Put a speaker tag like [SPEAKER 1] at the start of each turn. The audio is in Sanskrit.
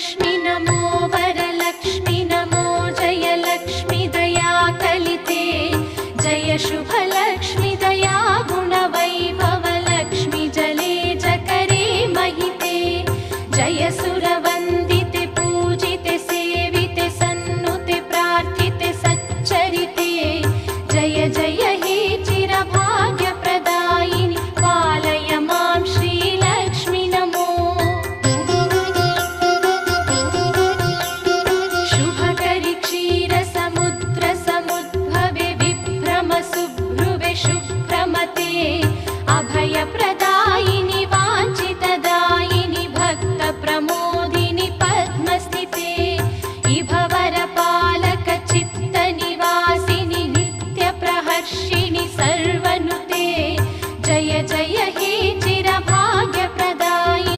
[SPEAKER 1] लक्ष्मी नमो वरलक्ष्मी नमो जयलक्ष्मी दया कलिते जय शुभलक्ष्मी दया गुणवैभवलक्ष्मी जले जकरे महिते जय सुरव